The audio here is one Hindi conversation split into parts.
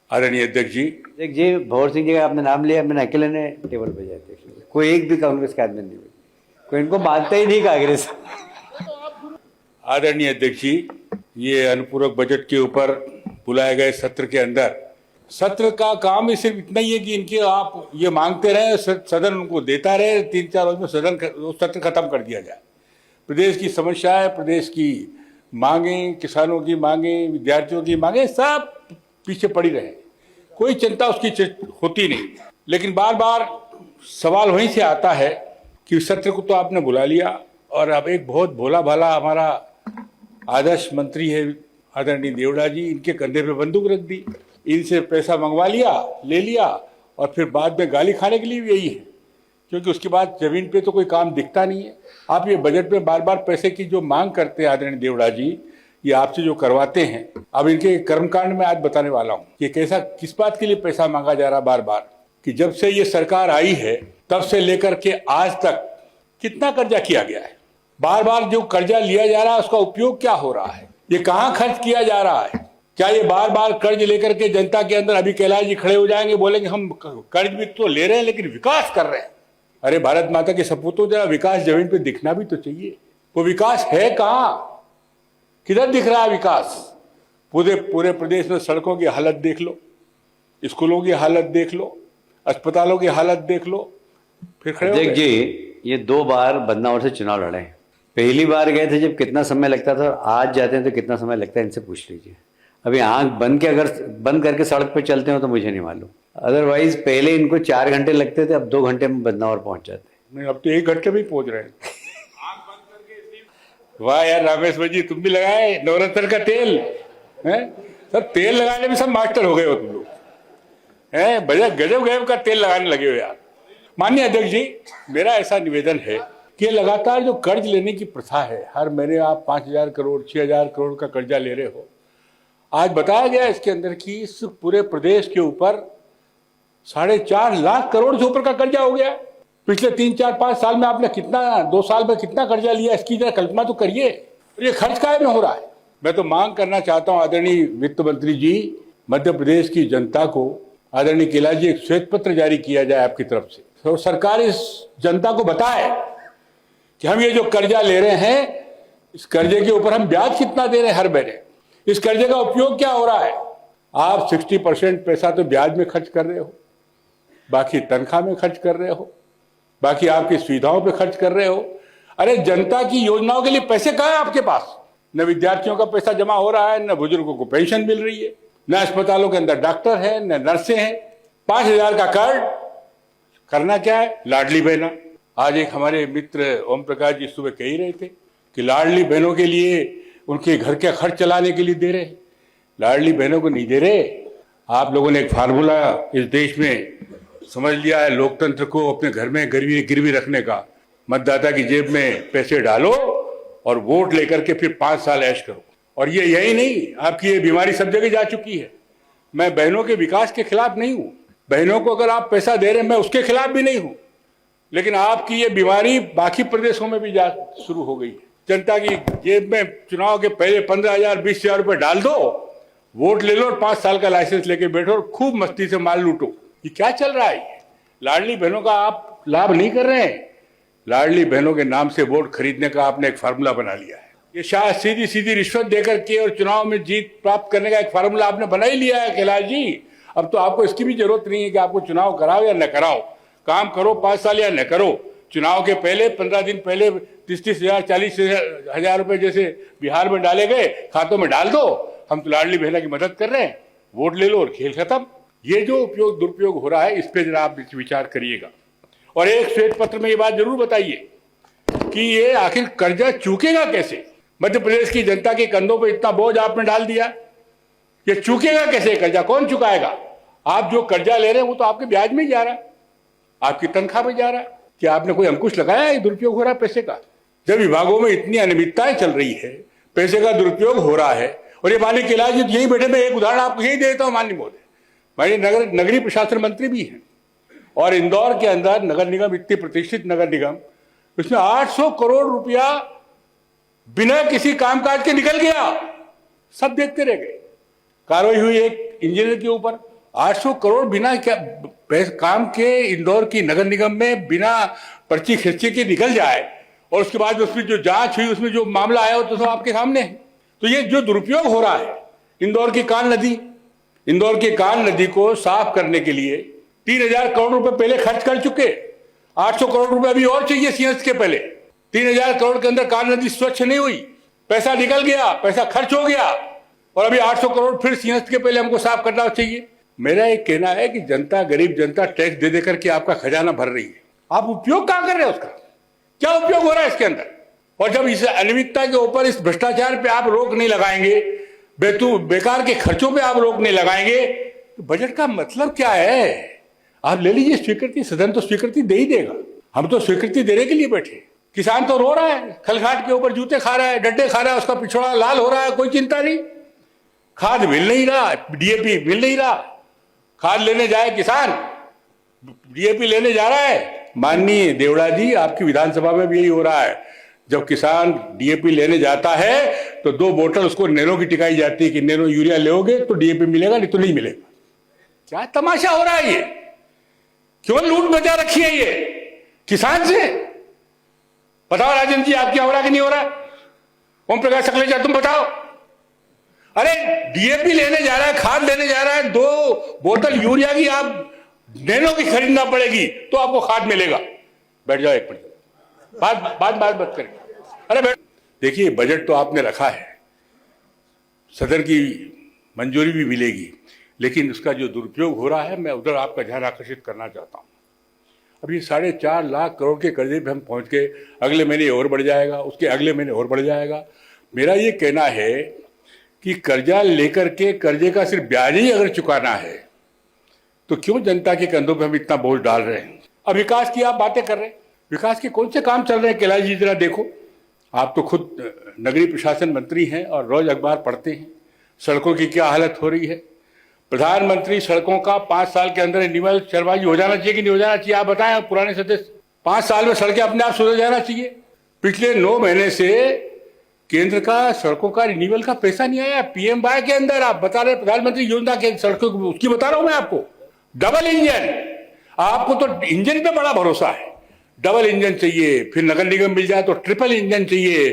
आदरणीय अध्यक्ष जी, भंवर सिंह जी का आपने नाम लिया, मैंने अकेले ने टेबल पे जाए थे, कोई एक भी कांग्रेस का आदमी नहीं, कोई इनको मानता ही नहीं कांग्रेस। आदरणीय अध्यक्ष जी, ये अनुपूरक बजट के ऊपर बुलाए गए सत्र के अंदर सत्र का काम ही सिर्फ इतना ही है कि इनके आप ये मांगते रहे, सदन उनको देता रहे, 3-4 रोज में सत्र खत्म कर दिया जाए। प्रदेश की समस्याएं, प्रदेश की मांगे, किसानों की मांगे, विद्यार्थियों की मांगे सब पीछे पड़ी रहे, कोई चिंता उसकी होती नहीं। लेकिन बार बार सवाल वहीं से आता है कि सत्र को तो आपने बुला लिया और अब एक बहुत भोला भाला हमारा आदर्श मंत्री है आदरणीय देवड़ा जी, इनके कंधे पे बंदूक रख दी, इनसे पैसा मंगवा लिया, ले लिया और फिर बाद में गाली खाने के लिए भी यही है, क्योंकि उसके बाद जमीन पे तो कोई काम दिखता नहीं है। आप ये बजट में बार बार पैसे की जो मांग करते हैं आदरणीय देवड़ा जी, ये आपसे जो करवाते हैं, अब इनके कर्मकांड में आज बताने वाला हूँ कि कैसा किस बात के लिए पैसा मांगा जा रहा बार बार, कि जब से ये सरकार आई है तब से लेकर के आज तक कितना कर्जा किया गया है, बार बार जो कर्जा लिया जा रहा है उसका उपयोग क्या हो रहा है, ये कहाँ खर्च किया जा रहा है। क्या ये बार बार कर्ज लेकर के जनता के अंदर, अभी कैलाश जी खड़े हो जाएंगे, बोलेंगे हम कर्ज भी तो ले रहे हैं लेकिन विकास कर रहे हैं। अरे भारत माता के सपूतों, जरा विकास जमीन पे दिखना भी तो चाहिए। वो विकास है कहाँ, किधर दिख रहा है विकास? पूरे प्रदेश में सड़कों की हालत देख लो, स्कूलों की हालत देख लो, अस्पतालों की हालत देख लो, फिर खड़े हो गए। जी, ये 2 बार बदनावर से चुनाव लड़े हैं। पहली बार गए थे जब कितना समय लगता था, आज जाते हैं तो कितना समय लगता है, इनसे पूछ लीजिए। अभी आंख बंद करके सड़क पे चलते हो तो मुझे नहीं मालूम, अदरवाइज पहले इनको 4 घंटे लगते थे, अब 2 घंटे में बदनावर पहुंच जाते हैं। नहीं, अब तो 1 घंटे में पहुंच रहे हैं। वाह यार रामेश्वर जी, तुम भी लगाए नवरत्न का तेल है, सब तेल लगाने में सब मास्टर हो गए हो तुम लोग, है गजब गजब का तेल लगाने लगे हो यार। माननीय अध्यक्ष जी, मेरा ऐसा निवेदन है कि लगातार जो कर्ज लेने की प्रथा है, हर महीने आप 5,000 करोड़ 6,000 करोड़ का कर्जा ले रहे हो। आज बताया गया इसके अंदर कि इस पूरे प्रदेश के ऊपर 4.5 लाख करोड़ से ऊपर का कर्जा हो गया। पिछले 3-4-5 साल में आपने कितना, 2 साल में कितना कर्जा लिया, इसकी जरा कल्पना तो करिए। ये खर्च काहे में हो रहा है? मैं तो मांग करना चाहता हूं आदरणीय वित्त मंत्री जी, मध्य प्रदेश की जनता को आदरणीय कैलाश जी एक श्वेत पत्र जारी किया जाए आपकी तरफ से, तो सरकार इस जनता को बताए कि हम ये जो कर्जा ले रहे हैं, इस कर्जे के ऊपर हम ब्याज कितना दे रहे हैं हर महीने, इस कर्जे का उपयोग क्या हो रहा है। आप 60% पैसा तो ब्याज में खर्च कर रहे हो, बाकी तनख्वाह में खर्च कर रहे हो, बाकी आपकी सुविधाओं पे खर्च कर रहे हो। अरे जनता की योजनाओं के लिए पैसे कहाँ है आपके पास? न विद्यार्थियों का पैसा जमा हो रहा है, न बुजुर्गों को पेंशन मिल रही है, न अस्पतालों के अंदर डॉक्टर है, न नर्सें हैं। 5,000 का कर्ज करना क्या है? लाडली बहना। आज एक हमारे मित्र ओम प्रकाश जी सुबह कह ही रहे थे कि लाडली बहनों के लिए, उनके घर के खर्च चलाने के लिए दे रहे। लाडली बहनों को नहीं दे रहे। आप लोगों ने एक फार्मूला इस देश में समझ लिया है, लोकतंत्र को अपने घर में गिरवी रखने का। मतदाता की जेब में पैसे डालो और वोट लेकर के फिर 5 साल ऐश करो। और ये यही नहीं, आपकी ये बीमारी सब जगह जा चुकी है। मैं बहनों के विकास के खिलाफ नहीं हूं, बहनों को अगर आप पैसा दे रहे हैं मैं उसके खिलाफ भी नहीं हूं, लेकिन आपकी ये बीमारी बाकी प्रदेशों में भी जा शुरू हो गई है। जनता की जेब में चुनाव के पहले 15,000 20,000 रुपए डाल दो, वोट ले लो और 5 साल का लाइसेंस लेके बैठो और खूब मस्ती से माल लूटो। ये क्या चल रहा है? लाडली बहनों का आप लाभ नहीं कर रहे हैं। लाडली बहनों के नाम से वोट खरीदने का आपने एक फार्मूला बना लिया है। ये शायद सीधी रिश्वत देकर के और चुनाव में जीत प्राप्त करने का एक फार्मूला आपने बना ही लिया है कैलाश जी। अब तो आपको इसकी भी जरूरत नहीं है कि आपको चुनाव कराओ या न कराओ, काम करो 5 साल या न करो। चुनाव के पहले 15 दिन पहले 30,000 40,000 रुपए जैसे बिहार में डाले गए, खातों में डाल दो, हम तो लाडली बहना की मदद कर रहे हैं, वोट ले लो और खेल खत्म। ये जो दुरुपयोग हो रहा है, इस पे जरा आप विचार करिएगा। और एक श्वेत पत्र में ये बात जरूर बताइए कि ये आखिर कर्जा चूकेगा कैसे? मध्य प्रदेश की जनता के कंधों पे इतना बोझ आपने डाल दिया, ये चूकेगा कैसे? कर्जा कौन चुकाएगा? आप जो कर्जा ले रहे हैं वो तो आपके ब्याज में जा रहा है, आपकी तनख्वाह में जा रहा है। क्या आपने कोई अंकुश लगाया है दुरुपयोग हो रहा है पैसे का? जब विभागों में इतनी अनियमितताएं चल रही है, पैसे का दुरुपयोग हो रहा है, और ये माननीय कैलाश जी यही बैठे, मैं एक उदाहरण आपको यही देता हूँ माननीय महोदय, माननीय नगरीय प्रशासन मंत्री भी हैं, और इंदौर के अंदर नगर निगम, इतनी प्रतिष्ठित नगर निगम, उसमें 800 करोड़ रुपया बिना किसी कामकाज के निकल गया। सब देखते रह गए। कार्रवाई हुई एक इंजीनियर के ऊपर, 800 करोड़ बिना क्या काम के इंदौर की नगर निगम में बिना पर्ची खिंचे के निकल जाए, और उसके बाद उसमें जो जांच हुई उसमें जो मामला आया तो सब आपके सामने है। तो ये जो दुरुपयोग हो रहा है इंदौर की कान नदी को साफ करने के लिए 3000 करोड़ रुपए पहले खर्च कर चुके, 800 करोड़ रुपए अभी और चाहिए सिंहस्थ के पहले। 3000 करोड़ के अंदर कान नदी स्वच्छ नहीं हुई, पैसा निकल गया, पैसा खर्च हो गया, और अभी 800 करोड़ फिर सिंहस्थ के पहले हमको साफ करना चाहिए। मेरा एक कहना है कि जनता, गरीब जनता टैक्स दे देकर के आपका खजाना भर रही है, आप उपयोग कहां कर रहे हैं उसका? क्या उपयोग हो रहा है इसके अंदर? और जब इस अनियमितता के ऊपर, इस भ्रष्टाचार पे आप रोक नहीं लगाएंगे, बेकार के खर्चों पे आप रोक नहीं लगाएंगे, तो बजट का मतलब क्या है? आप ले लीजिए स्वीकृति, सदन तो स्वीकृति दे ही देगा, हम तो स्वीकृति देने के लिए बैठे। किसान तो रो रहा है, खलघाट के ऊपर जूते खा रहा है, डड्डे खा रहा है, उसका पिछड़ा लाल हो रहा है, कोई चिंता नहीं। खाद मिल नहीं रहा, डीएपी मिल नहीं रहा, खाद लेने जाए किसान, डीएपी लेने जा रहा है। माननीय देवड़ा जी, आपकी विधानसभा में भी यही हो रहा है, जब किसान डीएपी लेने जाता है तो 2 बोतल उसको नैनो की टिकाई जाती है कि नैनो यूरिया लोगे तो डीएपी मिलेगा, नहीं तो नहीं मिलेगा। क्या तमाशा हो रहा है ये? क्यों लूट मचा रखी है ये किसान से? बताओ राजन जी, आपकी हो रहा कि नहीं हो रहा? ओम प्रकाश सकलेचा, तुम बताओ। अरे डीएपी लेने जा रहा है, खाद लेने जा रहा है, 2 बोतल यूरिया की आप नैनो की खरीदना पड़ेगी तो आपको खाद मिलेगा। बैठ जाओ एक मिनट, बात करें। अरे बैठ, देखिए बजट तो आपने रखा है, सदन की मंजूरी भी मिलेगी, लेकिन उसका जो दुरुपयोग हो रहा है, मैं उधर आपका ध्यान आकर्षित करना चाहता हूं। अभी 4.5 लाख करोड़ के कर्जे पे हम पहुंच के, अगले महीने और बढ़ जाएगा, उसके अगले महीने और बढ़ जाएगा। मेरा ये कहना है कि कर्जा लेकर के कर्जे का सिर्फ ब्याज ही अगर चुकाना है तो क्यों जनता के कंधों पे हम इतना बोझ डाल रहे हैं? अब विकास की आप बातें कर रहे हैं, विकास के कौन से काम चल रहे हैं कैलाश जी? जरा देखो, आप तो खुद नगरीय प्रशासन मंत्री हैं और रोज अखबार पढ़ते हैं, सड़कों की क्या हालत हो रही है। प्रधानमंत्री सड़कों का 5 साल के अंदर रिन्यूअल चरवाई हो जाना चाहिए कि नहीं हो जाना चाहिए? आप बताएं, पुराने सदस्य। 5 साल में सड़कें अपने आप सुधर जाना चाहिए। पिछले 9 महीने से केंद्र का सड़कों का रिन्यूअल का पैसा नहीं आया। पीएमवाई के अंदर आप बता रहे, प्रधानमंत्री योजना के सड़कों उसकी बता रहा हूं मैं आपको। डबल इंजन, आपको तो इंजन पे बड़ा भरोसा है, डबल इंजन चाहिए, फिर नगर निगम मिल जाए तो ट्रिपल इंजन चाहिए,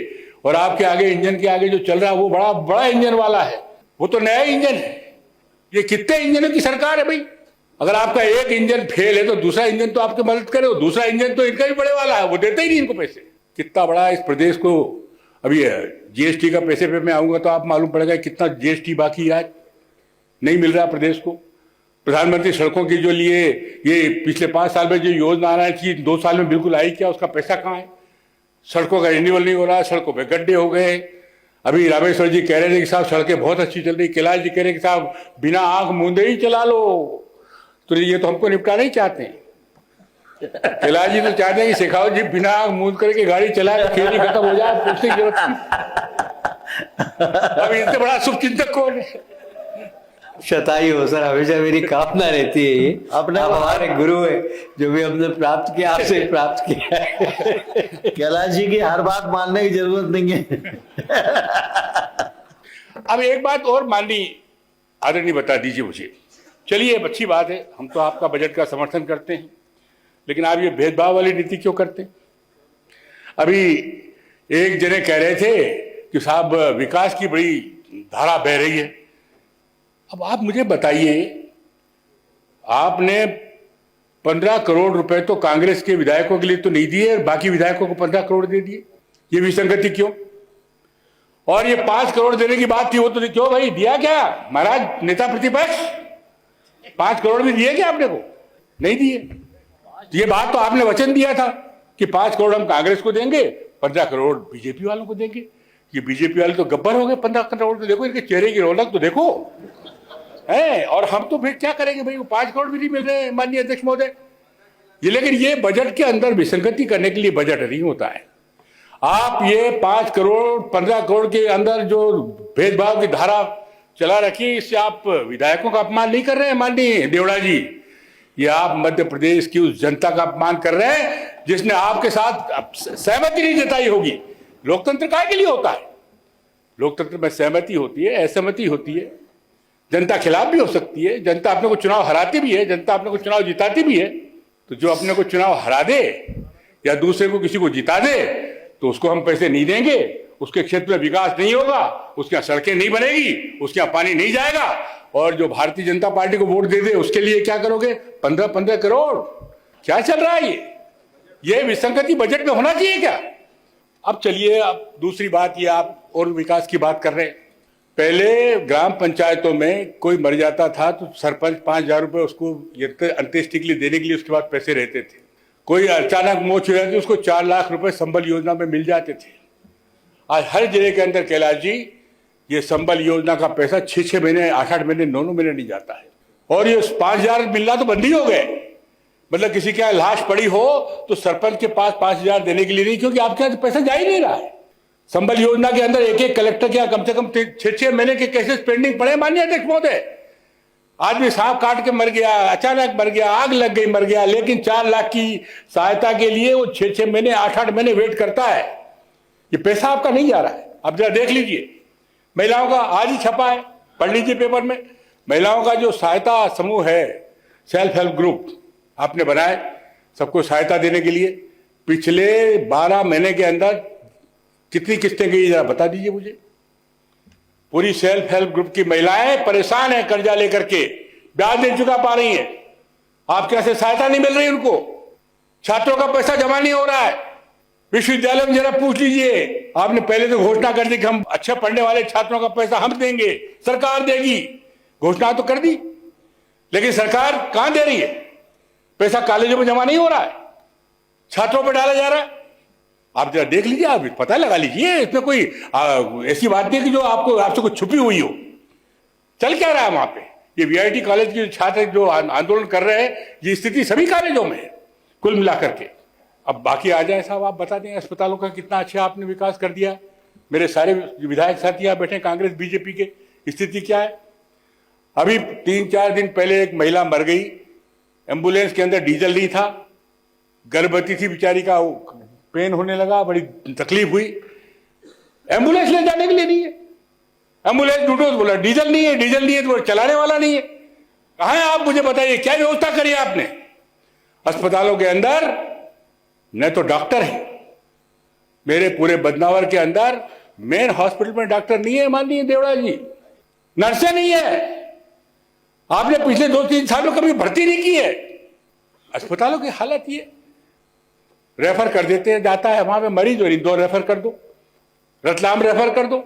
और आपके आगे इंजन के आगे जो चल रहा है वो बड़ा इंजन वाला है, वो तो नया इंजन है। ये कितने इंजनों की सरकार है भाई? अगर आपका एक इंजन फेल है तो दूसरा इंजन तो आपकी मदद करे, और दूसरा इंजन तो इनका भी बड़े वाला है, वो देते ही नहीं इनको पैसे। कितना बड़ा इस प्रदेश को, अभी जीएसटी का पैसे पे मैं आऊंगा तो आप मालूम पड़ेगा कितना जीएसटी बाकी आज नहीं मिल रहा प्रदेश को। प्रधानमंत्री सड़कों के जो लिए ये पिछले 5 साल में जो योजना आना चाहिए 2 साल में बिल्कुल आई क्या? उसका पैसा कहाँ है? सड़कों का रिन्यूअल नहीं हो रहा, सड़कों पे गड्ढे हो गए। अभी रामेश्वर जी कह रहे थे कि साहब सड़कें बहुत अच्छी चल रही, कैलाश जी कह रहे कि साहब बिना आंख मूंदे ही चला लो। तो ये तो हमको निपटाना ही चाहते हैं। कैलाश जी तो चाहते हैं कि सिखाओ जी बिना आंख मूंद करके गाड़ी चलाए, खेल ही खत्म हो जाए, पूछने की जरूरत नहीं। अब इनसे बड़ा शुभचिंतक कौन है? शताई हो सर, हमेशा मेरी कामना रहती है ये। अपना हमारे गुरु है, जो भी हमने प्राप्त किया आपसे प्राप्त किया है। कैलाश जी की हर बात मानने की जरूरत नहीं है। अब एक बात और माननीय आदरणीय बता दीजिए मुझे। चलिए अब अच्छी बात है, हम तो आपका बजट का समर्थन करते हैं, लेकिन आप ये भेदभाव वाली नीति क्यों करते हैं? अभी एक जने कह रहे थे कि साहब विकास की बड़ी धारा बह रही है। अब आप मुझे बताइए, आपने 15 करोड़ रुपए तो कांग्रेस के विधायकों के लिए तो नहीं दिए, और बाकी विधायकों को 15 करोड़ दे दिए। ये विसंगति क्यों? और ये 5 करोड़ देने की बात थी, वो तो क्यों भाई दिया क्या? महाराज नेता प्रतिपक्ष, 5 करोड़ भी दिए क्या आपने को? नहीं दिए। ये बात तो आपने वचन दिया था कि 5 करोड़ हम कांग्रेस को देंगे, 15 करोड़ बीजेपी वालों को देंगे। ये बीजेपी वाले तो गब्बर हो गए। 15 करोड़ तो देखो, इनके चेहरे की रौनक तो देखो है। और हम तो फिर क्या करेंगे भाई? वो 5 करोड़ भी नहीं मिल रहे माननीय अध्यक्ष महोदय। ये लेकिन ये बजट के अंदर विसंगति करने के लिए बजट नहीं होता है। आप ये 5 करोड़ 15 करोड़ के अंदर जो भेदभाव की धारा चला रखी, इससे आप विधायकों का अपमान नहीं कर रहे हैं माननीय देवड़ा जी। ये आप मध्य प्रदेश की उस जनता का अपमान कर रहे हैं जिसने आपके साथ सहमति नहीं जताई होगी। लोकतंत्र काय के लिए होता है? लोकतंत्र में सहमति होती है, असहमति होती है, जनता खिलाफ भी हो सकती है, जनता अपने को चुनाव हराती भी है, जनता अपने को चुनाव जिताती भी है। तो जो अपने को चुनाव हरा दे या दूसरे को किसी को जिता दे तो उसको हम पैसे नहीं देंगे, उसके क्षेत्र में विकास नहीं होगा, उसके यहाँ सड़कें नहीं बनेगी, उसके यहाँ पानी नहीं जाएगा। और जो भारतीय जनता पार्टी को वोट दे दे उसके लिए क्या करोगे? 15-15 करोड़। क्या चल रहा है ये विसंगति बजट में होना चाहिए क्या? अब चलिए, अब दूसरी बात ये, आप और विकास की बात कर रहे हैं। पहले ग्राम पंचायतों में कोई मर जाता था तो सरपंच 5,000 रुपए उसको अंत्येष्टि के लिए देने के लिए उसके बाद पैसे रहते थे। कोई अचानक मौत हो जाती उसको 4 लाख रुपए संबल योजना में मिल जाते थे। आज हर जिले के अंदर कैलाश जी ये संबल योजना का पैसा 6-6 महीने, 8-8 महीने, 9-9 महीने नहीं जाता है। और ये 5,000 मिलना तो बंद ही हो गए। मतलब किसी के यहाँ लाश पड़ी हो तो सरपंच के पास 5,000 देने के लिए नहीं, क्योंकि आपके यहाँ पैसा जा ही नहीं रहा है। संबल योजना के अंदर एक कलेक्टर के यहाँ कम से कम 6-6 महीने के केसेस पेंडिंग पड़े। माननीय अध्यक्ष महोदय, आदमी सांप काट के मर गया, अचानक मर गया, आग लग गई, मर गया, लेकिन 4 लाख की सहायता के लिए वो 6-6 महीने, 8-8 महीने वेट करता है। ये पैसा आपका नहीं जा रहा है। अब जरा देख लीजिए, महिलाओं का आज ही छपा है, पढ़ लीजिए पेपर में। महिलाओं का जो सहायता समूह है, सेल्फ हेल्प ग्रुप आपने बनाए सबको सहायता देने के लिए, पिछले 12 महीने के अंदर कितनी किस्तें गई जरा बता दीजिए मुझे। पूरी सेल्फ हेल्प ग्रुप की महिलाएं परेशान हैं, कर्जा लेकर के ब्याज नहीं चुका पा रही हैं। आपके यहां से सहायता नहीं मिल रही उनको, छात्रों का पैसा जमा नहीं हो रहा है। विश्वविद्यालय में जरा पूछ लीजिए, आपने पहले तो घोषणा कर दी कि हम अच्छे पढ़ने वाले छात्रों का पैसा हम देंगे, सरकार देगी। घोषणा तो कर दी, लेकिन सरकार कहां दे रही है? पैसा कॉलेजों में जमा नहीं हो रहा है, छात्रों पर डाला जा रहा है। आप जरा देख लीजिए, आप पता लगा लीजिए। इसमें कोई ऐसी बात नहीं कि जो आपको आपसे कुछ छुपी हुई हो। चल क्या रहा है वहां पे? ये वीआईटी कॉलेज के छात्र जो आंदोलन कर रहे हैं, ये स्थिति सभी कॉलेजों में है कुल मिलाकर के। अब बाकी आ जाए साहब, आप बता दें अस्पतालों का कितना अच्छा आपने विकास कर दिया। मेरे सारे विधायक साथी यहाँ बैठे, कांग्रेस बीजेपी के, स्थिति क्या है? अभी 3-4 दिन पहले एक महिला मर गई, एम्बुलेंस के अंदर डीजल नहीं था, गर्भवती थी बेचारी, का पेन होने लगा, बड़ी तकलीफ हुई, एम्बुलेंस ले जाने के लिए नहीं है। एम्बुलेंस ढूंढो तो बोला डीजल नहीं है, डीजल नहीं है तो चलाने वाला नहीं है। कहां है आप मुझे बताइए, क्या व्यवस्था करी आपने? अस्पतालों के अंदर न तो डॉक्टर है, मेरे पूरे बदनावर के अंदर मेन हॉस्पिटल में डॉक्टर नहीं है माननीय देवड़ा जी, नर्सें नहीं है। आपने पिछले 2-3 सालों कभी भर्ती नहीं की है। अस्पतालों की हालत ये, रेफर कर देते हैं, जाता है वहां पे मरीज और इंदौर रेफर कर दो, रतलाम रेफर कर दो।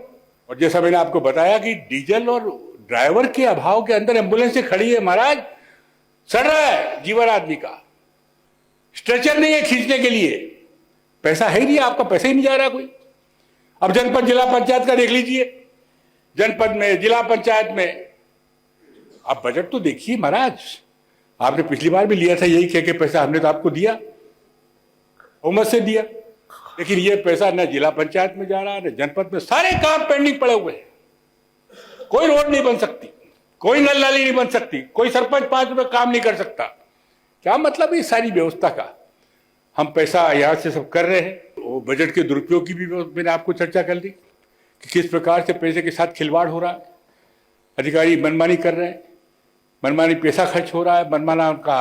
और जैसा मैंने आपको बताया कि डीजल और ड्राइवर के अभाव के अंदर एम्बुलेंस से खड़ी है महाराज, सड़ रहा है जीवन आदमी का, स्ट्रेचर नहीं है खींचने के लिए, पैसा है ही नहीं, आपका पैसा ही नहीं जा रहा कोई। अब जनपद जिला पंचायत का देख लीजिए, जनपद में, जिला पंचायत में, आप बजट तो देखिए महाराज। आपने पिछली बार भी लिया था यही कह के पैसा, हमने तो आपको दिया, उम्र से दिया, लेकिन ये पैसा न जिला पंचायत में जा रहा है न जनपद में। सारे काम पेंडिंग पड़े हुए हैं। कोई रोड नहीं बन सकती, कोई नल नाली नहीं बन सकती, कोई सरपंच 5 रुपए काम नहीं कर सकता। क्या मतलब है इस सारी व्यवस्था का? हम पैसा यहां से सब कर रहे हैं। वो बजट के दुरुपयोग की भी मैंने आपको चर्चा कर दी कि किस प्रकार से पैसे के साथ खिलवाड़ हो रहा है। अधिकारी मनमानी कर रहे हैं, मनमानी पैसा खर्च हो रहा है, मनमाना उनका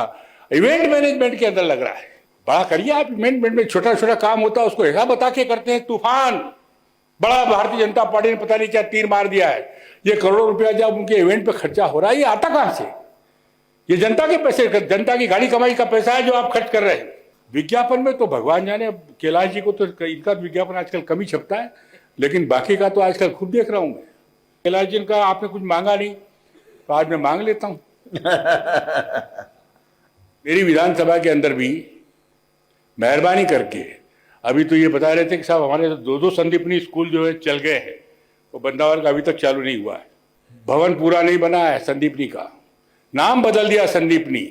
इवेंट मैनेजमेंट के अंदर लग रहा है। बड़ा करिए आप, इवेंट मैनेजमेंट में छोटा छोटा काम होता है उसको ऐसा बता के करते हैं। तूफान बड़ा भारतीय जनता पार्टी ने पता नहीं क्या तीर मार दिया है। ये करोड़ों रुपया जब उनके इवेंट पे खर्चा हो रहा है, ये आता कहां से? ये जनता के पैसे, जनता की गाड़ी कमाई का पैसा है जो आप खर्च कर रहे हैं। विज्ञापन में तो भगवान जाने, कैलाश जी को तो इनका विज्ञापन आजकल कम ही छपता है, लेकिन बाकी का तो आजकल खुद देख रहा हूं मैं। कैलाश जी का आपने कुछ मांगा नहीं तो आज मैं मांग लेता हूं। मेरी विधानसभा के अंदर भी मेहरबानी करके, अभी तो ये बता रहे थे कि साहब हमारे 2-2 संदीपनी स्कूल जो है चल गए हैं, तो बंदावर का अभी तक चालू नहीं हुआ है। भवन पूरा नहीं बना है संदीपनी का, नाम बदल दिया संदीपनी,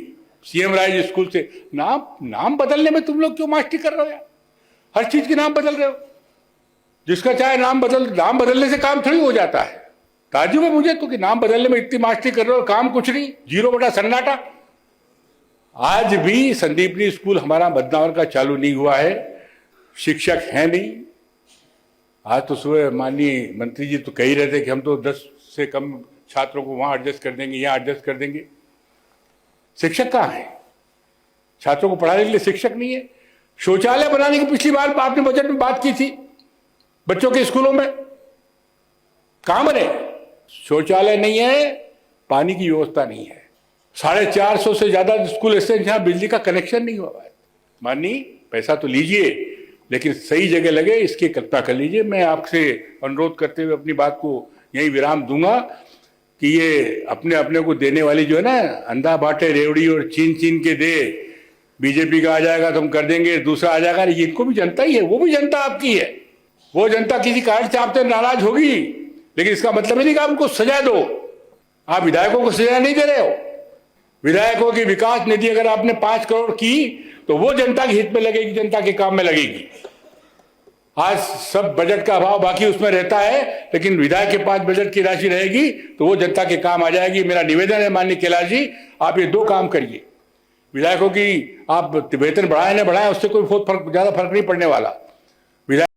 सीएम राइज स्कूल से। नाम बदलने में तुम लोग क्यों मास्टरी कर रहे हो यार? हर चीज के नाम बदल रहे हो, जिसका चाहे नाम बदलने से काम थोड़ी हो जाता है। ताज्जुब है मुझे तो कि नाम बदलने में इतनी मास्टरी कर रहे हो, काम कुछ नहीं, 0 बटा सन्नाटा। आज भी संदीपनी स्कूल हमारा बदनावर का चालू नहीं हुआ है, शिक्षक है नहीं। आज तो सुबह माननीय मंत्री जी तो कह ही रहे थे कि हम तो 10 से कम छात्रों को वहां एडजस्ट कर देंगे, यहाँ एडजस्ट कर देंगे। शिक्षक कहाँ है? छात्रों को पढ़ाने के लिए शिक्षक नहीं है। शौचालय बनाने की पिछली बार आपने बजट में बात की थी, बच्चों के स्कूलों में कहां बने? शौचालय नहीं है, पानी की व्यवस्था नहीं है। 450 से ज्यादा स्कूल ऐसे हैं जहां बिजली का कनेक्शन नहीं हुआ है। माननीय, पैसा तो लीजिए, लेकिन सही जगह लगे इसकी कल्पना कर लीजिए। मैं आपसे अनुरोध करते हुए अपनी बात को यही विराम दूंगा कि ये अपने अपने को देने वाली जो है ना, अंधा बांटे रेवड़ी और चीन चीन के दे, बीजेपी का आ जाएगा तो हम कर देंगे, दूसरा आ जाएगा, इनको भी जनता ही है, वो भी जनता आपकी है। वो जनता किसी कारण से आपसे नाराज होगी, लेकिन इसका मतलब नहीं कि आप उनको सजा दो। आप विधायकों को सजा नहीं दे रहे हो। विधायकों की विकास निधि अगर आपने 5 करोड़ की तो वो जनता के हित में लगेगी, जनता के काम में लगेगी। आज सब बजट का अभाव बाकी उसमें रहता है, लेकिन विधायक के पास बजट की राशि रहेगी तो वो जनता के काम आ जाएगी। मेरा निवेदन है माननीय कैलाश जी, आप ये 2 काम करिए। विधायकों की आप वेतन बढ़ाए ना बढ़ाए, उससे कोई ज्यादा फर्क नहीं पड़ने वाला।